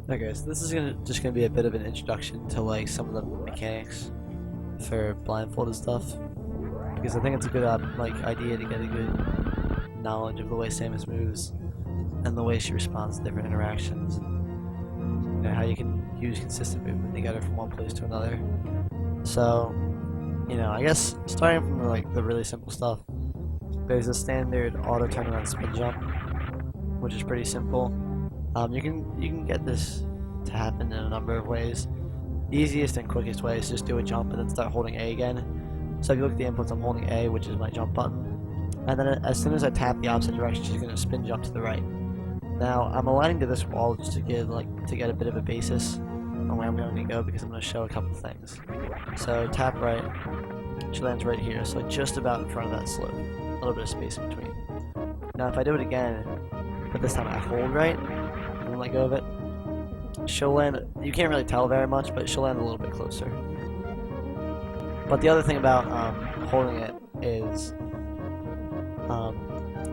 Okay, so this is just gonna be a bit of an introduction to like some of the mechanics for blindfolded stuff, because I think it's a good like idea to get a good knowledge of the way Samus moves and the way she responds to different interactions, and how you can use consistent movement to get her from one place to another. So, I guess starting from like the really simple stuff, there's a standard auto turnaround spin jump, which is pretty simple. You can get this to happen in a number of ways. The easiest and quickest way is just do a jump and then start holding A again. So if you look at the inputs, I'm holding A, which is my jump button, and then as soon as I tap the opposite direction, she's going to spin jump to the right. Now I'm aligning to this wall just to get a bit of a basis on where I'm going to go, because I'm going to show a couple things. So tap right, she lands right here, so just about in front of that slope. A little bit of space in between. Now if I do it again, but this time I hold right and let go of it, she'll land, you can't really tell very much, but she'll land a little bit closer. But the other thing about holding it is,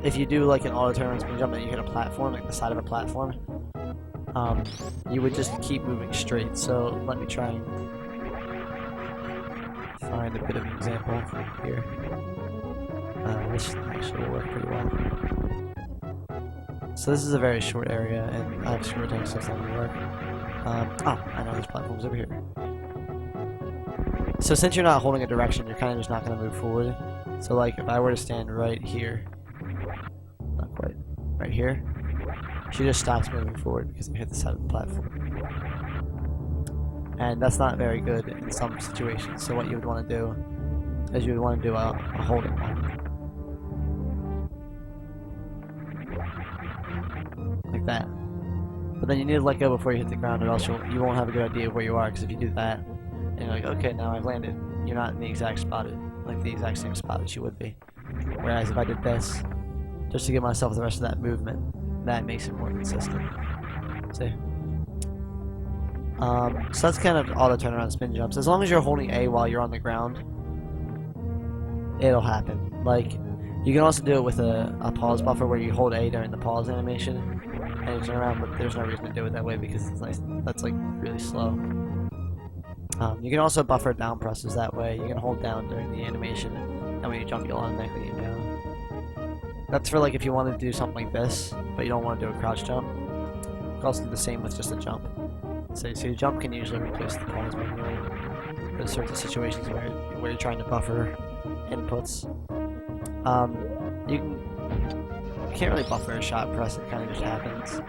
if you do like an auto turn spin jump and you hit a platform, like the side of a platform, you would just keep moving straight. So let me try and find a bit of an example here. This actually will work pretty well. So this is a very short area, and I have short tanks, so it's not going to work. I know this platform's over here. So since you're not holding a direction, you're kind of just not going to move forward. So like if I were to stand right here, not quite, right here, she just stops moving forward because I'm hit the side of the platform. And that's not very good in some situations. So what you would want to do is you would want to do a holding one. Like that. But then you need to let go before you hit the ground, or else you won't have a good idea of where you are, because if you do that, and you're like, okay, now I've landed, you're not in the exact spot, like the exact same spot that you would be. Whereas if I did this, just to give myself the rest of that movement, that makes it more consistent. See? So that's kind of auto turnaround spin jumps. As long as you're holding A while you're on the ground, it'll happen. Like, you can also do it with a pause buffer where you hold A during the pause animation and you turn around, but there's no reason to do it that way because it's nice. That's like really slow. You can also buffer down presses that way. You can hold down during the animation, and when you jump, you'll automatically get down. That's for like if you want to do something like this, but you don't want to do a crouch jump. You can also do the same with just a jump. So your jump can usually replace the pause manually. There's sorts of situations where you're trying to buffer inputs. You can't really buffer a shot press, it kind of just happens.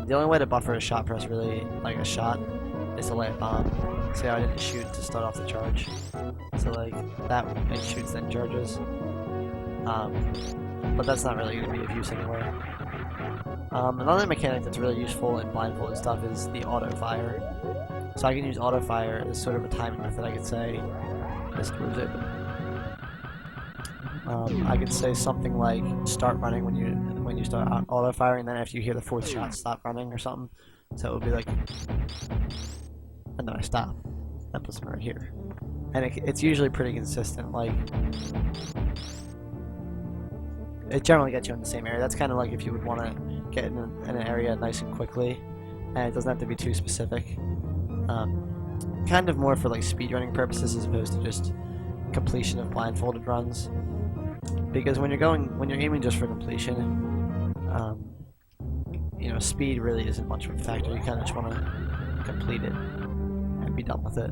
The only way to buffer a shot press, really, like a shot, is to lay a bomb. See how I didn't shoot to start off the charge. So like, that it shoots then charges. But that's not really going to be of use anywhere. Another mechanic that's really useful in blindfolded stuff is the auto fire. So I can use auto fire as sort of a timing method, I could say. This moves it. I could say something like start running when you start auto firing, and then after you hear the fourth shot, stop running or something. So it would be like, and then I stop. That puts me right here, and it's usually pretty consistent. Like, it generally gets you in the same area. That's kind of like if you would want to get in an area nice and quickly, and it doesn't have to be too specific. Kind of more for like speedrunning purposes as opposed to just completion of blindfolded runs. Because when you're aiming just for completion, speed really isn't much of a factor. You kind of just want to complete it and be done with it.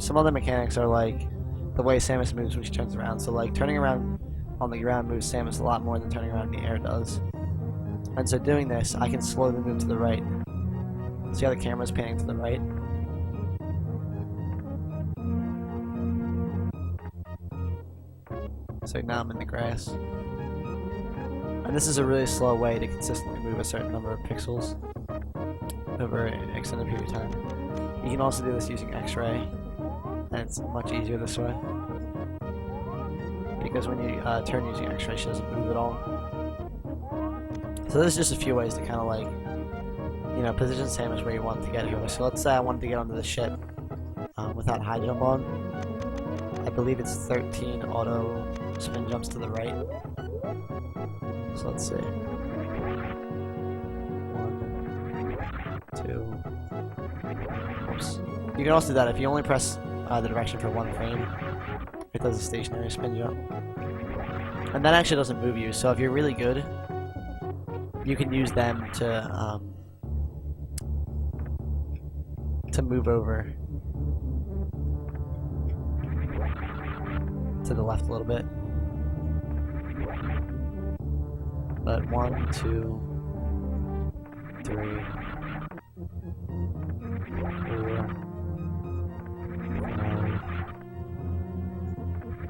Some other mechanics are like the way Samus moves when she turns around. So like turning around on the ground moves Samus a lot more than turning around in the air does. And so doing this, I can slowly move to the right. See how the camera's panning to the right? So now I'm in the grass. And this is a really slow way to consistently move a certain number of pixels over an extended period of time. You can also do this using X-ray, and it's much easier this way. Because when you turn using X-ray, she doesn't move at all. So there's just a few ways to kind of like, position Samus where you want to get her. So let's say I wanted to get onto the ship without high jump on. I believe it's 13 auto spin jumps to the right. So let's see. 1, You can also do that if you only press the direction for 1 frame. It does a stationary spin jump. And that actually doesn't move you, so if you're really good, you can use them to move over to the left a little bit. But 1, 2, 3, 4, 5,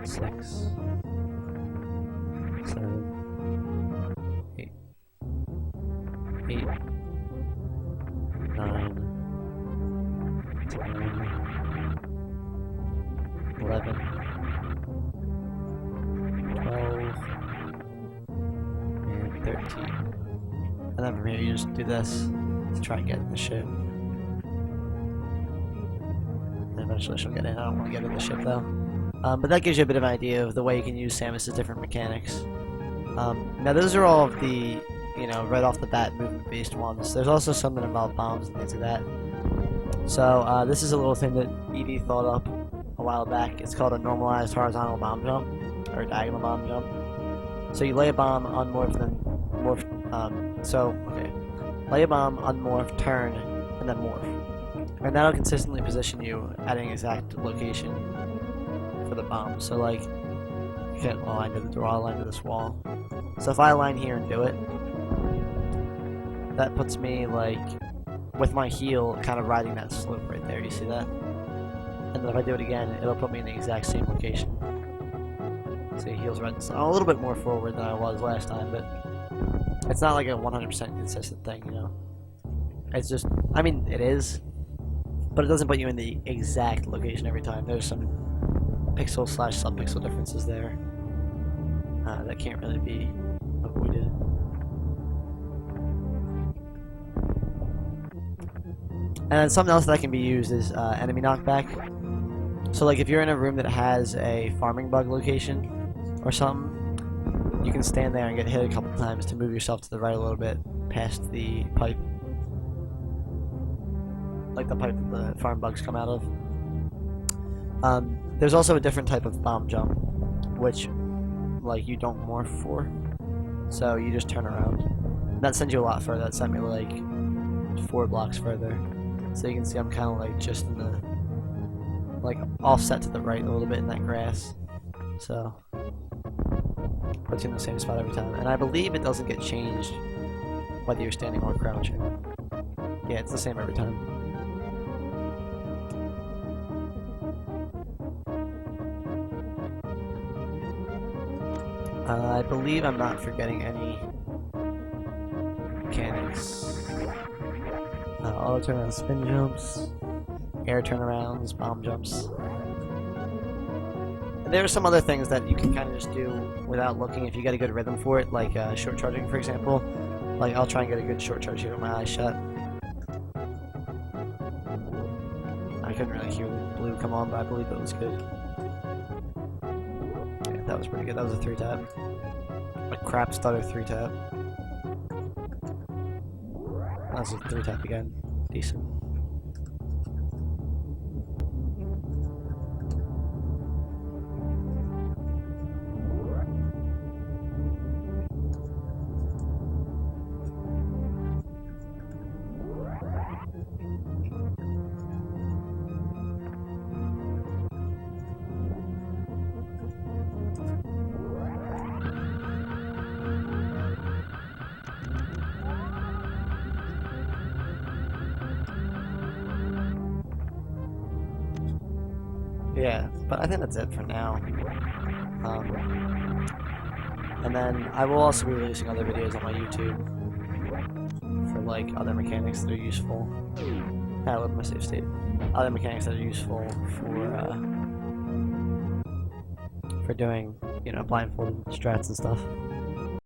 6, 7, 8, 9, 10, 11, 12, and 13. And then from here you just do this to try and get in the ship. And eventually she'll get in. I don't want to get in the ship though. But that gives you a bit of an idea of the way you can use Samus's different mechanics. Now those are all of the, right off the bat movement-based ones. There's also some that involve bombs and things like that. So this is a little thing that Edie thought up a while back. It's called a normalized horizontal bomb jump, or diagonal bomb jump. So you lay a bomb, unmorph, then morph. Lay a bomb, unmorph, turn, and then morph. And that'll consistently position you at an exact location for the bomb. So like, you can't align to the door, I'll align to this wall. So if I align here and do it, that puts me like with my heel kind of riding that slope right there. You see that? And then if I do it again, it'll put me in the exact same location. So your heel's riding. So I'm a little bit more forward than I was last time, but it's not like a 100% consistent thing, It's just, I mean, it is, but it doesn't put you in the exact location every time. There's some pixel/subpixel differences there that can't really be avoided. And then something else that can be used is enemy knockback. So like if you're in a room that has a farming bug location or something, you can stand there and get hit a couple times to move yourself to the right a little bit past the pipe. Like the pipe that the farm bugs come out of. There's also a different type of bomb jump, which like you don't morph for. So you just turn around. That sends you a lot further. That sent me like 4 blocks further. So you can see I'm kind of like just in the, like offset to the right a little bit in that grass. So puts you in the same spot every time. And I believe it doesn't get changed whether you're standing or crouching. Yeah, it's the same every time. I believe I'm not forgetting any mechanics. Auto turnaround spin jumps, air turnarounds, bomb jumps. There are some other things that you can kind of just do without looking if you get a good rhythm for it, like short charging, for example. Like I'll try and get a good short charge here with my eyes shut. I couldn't really hear the blue come on, but I believe it was good. Yeah, that was pretty good. That was a 3-tap. A crap stutter 3-tap. That's a 3-tap again. Decent. Yeah, but I think that's it for now. And then I will also be releasing other videos on my YouTube for like other mechanics that are useful. I love my save state. Other mechanics that are useful for doing, blindfolded strats and stuff.